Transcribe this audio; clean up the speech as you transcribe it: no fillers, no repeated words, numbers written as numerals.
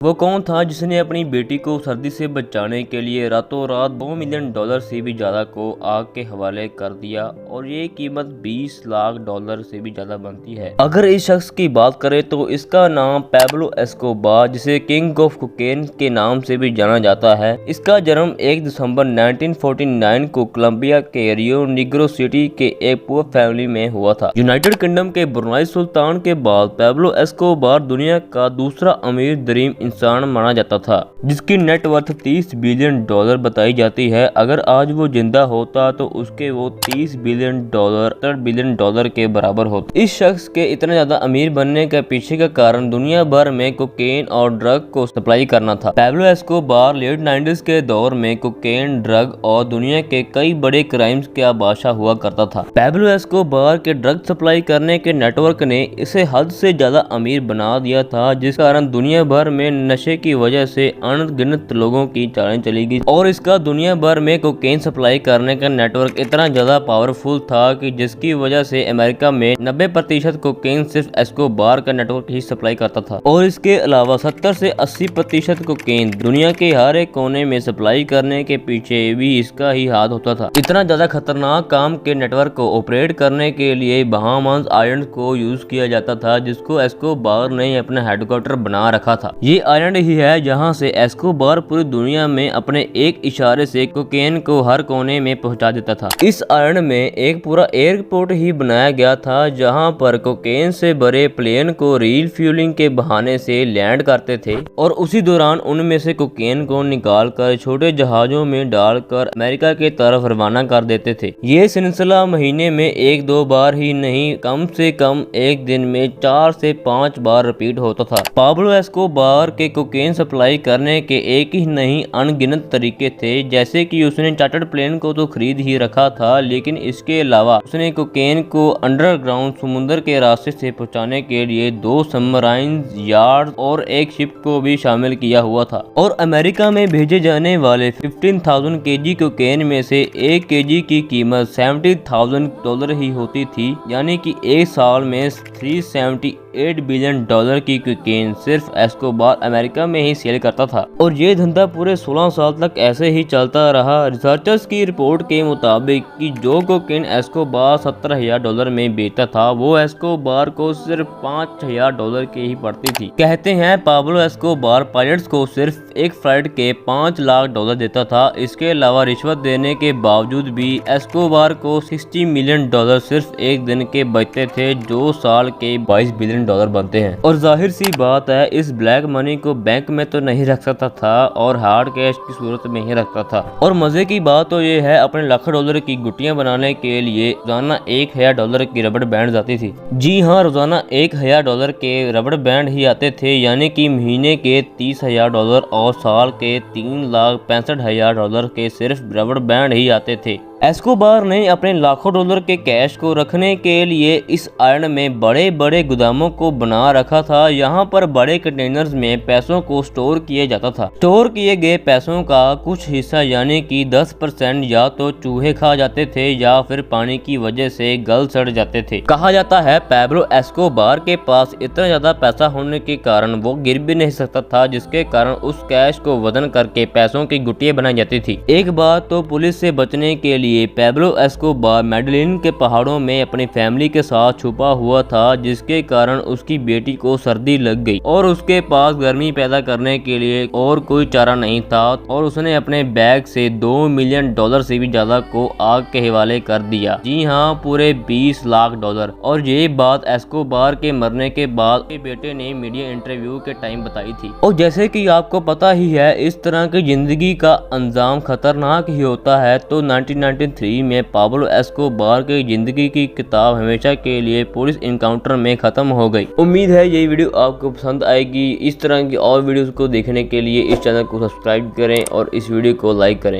वो कौन था जिसने अपनी बेटी को सर्दी से बचाने के लिए रातों रात $2 मिलियन से भी ज़्यादा को आग के हवाले कर दिया और ये कीमत $20 लाख से भी ज़्यादा बनती है। अगर इस शख्स की बात करें तो इसका नाम पैब्लो एस्कोबार, जिसे किंग ऑफ कोकेन के नाम से भी जाना जाता है। इसका जन्म 1 दिसंबर 1949 को कोलंबिया के रियो निग्रो सिटी के एक पुअर फैमिली में हुआ था। यूनाइटेड किंगडम के ब्रुनाई सुल्तान के बाद पैब्लो एस्कोबार दुनिया का दूसरा अमीर तरीन इंसान माना जाता था, जिसकी नेटवर्थ $30 बिलियन बताई जाती है। अगर आज वो जिंदा होता तो उसके वो $30 बिलियन के बराबर होता। इस शख्स के इतना ज्यादा अमीर बनने के पीछे का कारण दुनिया भर में कोकेन और ड्रग को सप्लाई करना था। पैब्लो एस्कोबार लेट 90s के दौर में कोकेन, ड्रग और दुनिया के कई बड़े क्राइम्स का बादशाह हुआ करता था। पैब्लो एस्कोबार के ड्रग सप्लाई करने के नेटवर्क ने इसे हद से ज्यादा अमीर बना दिया था, जिस कारण दुनिया भर में नशे की वजह से अनगिनत लोगों की चालें चली गई और इसका दुनिया भर में कोकेन सप्लाई करने का नेटवर्क इतना ज्यादा पावरफुल था कि जिसकी वजह से अमेरिका में 90% कोकेन सिर्फ एस्कोबार का नेटवर्क ही सप्लाई करता था और इसके अलावा 70 से 80% कोकेन दुनिया के हर एक कोने में सप्लाई करने के पीछे भी इसका ही हाथ होता था। इतना ज्यादा खतरनाक काम के नेटवर्क को ऑपरेट करने के लिए बहामास आइलैंड को यूज किया जाता था, जिसको एस्कोबार ने अपना हेडक्वार्टर बना रखा था। ये आइलैंड ही है जहां से एस्कोबार पूरी दुनिया में अपने एक इशारे से कोकेन को हर कोने में पहुंचा देता था। इस आइलैंड में एक पूरा एयरपोर्ट ही बनाया गया था, जहां पर कोकेन से भरे प्लेन को रीफ्यूलिंग के बहाने से लैंड करते थे और उसी दौरान उनमें से कोकेन को निकालकर छोटे जहाजों में डालकर अमेरिका की तरफ रवाना कर देते थे। ये सिलसिला महीने में 1-2 बार ही नहीं, कम से कम एक दिन में 4 से 5 बार रिपीट होता था। पैब्लो एस्कोबार के कोकेन सप्लाई करने के एक ही नहीं अनगिनत तरीके थे, जैसे कि उसने चार्टर्ड प्लेन को तो खरीद ही रखा था, लेकिन इसके अलावा उसने कोकेन को अंडरग्राउंड समुद्र के रास्ते से पहुंचाने के लिए 2 सबमराइन यार्ड और एक शिप को भी शामिल किया हुआ था। और अमेरिका में भेजे जाने वाले 15,000 केजी कोकेन में से 1 केजी की कीमत $70,000 ही होती थी, यानी कि एक साल में $378 बिलियन की कोकेन सिर्फ एस्कोबार अमेरिका में ही सेल करता था और ये धंधा पूरे 16 साल तक ऐसे ही चलता रहा। रिसर्चर्स की रिपोर्ट के मुताबिक कि जो कोकेन एस्कोबार $17,000 में बेचता था, वो एस्कोबार को सिर्फ $5,000 की ही पड़ती थी। कहते हैं पैब्लो एस्कोबार पायलट्स को सिर्फ एक फ्लाइट के $5 लाख देता था। इसके अलावा रिश्वत देने के बावजूद भी एस्कोबार को $60 मिलियन सिर्फ एक दिन के बचते थे, जो साल के $22 बिलियन बनते हैं। और जाहिर सी बात है, इस ब्लैक मनी को बैंक में तो नहीं रख सकता था और हार्ड कैश की सूरत में ही रखता था। और मजे की बात तो ये है, अपने $1,00,000 की गुटियां बनाने के लिए रोजाना $1,000 की रबड़ बैंड आती थी। जी हाँ, रोजाना $1,000 के रबड़ बैंड ही आते थे, यानी कि महीने के $30,000 और साल के $3,65,000 के सिर्फ रबड़ बैंड ही आते थे। एस्कोबार ने अपने लाखों डॉलर के कैश को रखने के लिए इस आइलैंड में बड़े बड़े गोदामों को बना रखा था। यहाँ पर बड़े कंटेनर्स में पैसों को स्टोर किया जाता था। स्टोर किए गए पैसों का कुछ हिस्सा यानी कि 10% या तो चूहे खा जाते थे या फिर पानी की वजह से गल सड़ जाते थे। कहा जाता है पैब्लो एस्कोबार के पास इतना ज्यादा पैसा होने के कारण वो गिर भी नहीं सकता था, जिसके कारण उस कैश को वजन करके पैसों की गुटियां बनाई जाती थी। एक बार तो पुलिस से बचने के लिए पैब्लो एस्कोबार मेडलिन के पहाड़ों में अपनी फैमिली के साथ छुपा हुआ था, जिसके कारण उसकी बेटी को सर्दी लग गई और उसके पास गर्मी पैदा करने के लिए और कोई चारा नहीं था और उसने अपने बैग से $2 मिलियन से भी ज्यादा को आग के हवाले कर दिया। जी हाँ, पूरे $20 लाख। और ये बात एस्कोबार के मरने के बाद उसके बेटे ने मीडिया इंटरव्यू के टाइम बताई थी। और जैसे कि आपको पता ही है, इस तरह की जिंदगी का अंजाम खतरनाक ही होता है। तो 1993 में पैब्लो एस्कोबार की जिंदगी की किताब हमेशा के लिए पुलिस इनकाउंटर में खत्म हो गई। उम्मीद है ये वीडियो आपको पसंद आएगी। इस तरह की और वीडियोस को देखने के लिए इस चैनल को सब्सक्राइब करें और इस वीडियो को लाइक करें।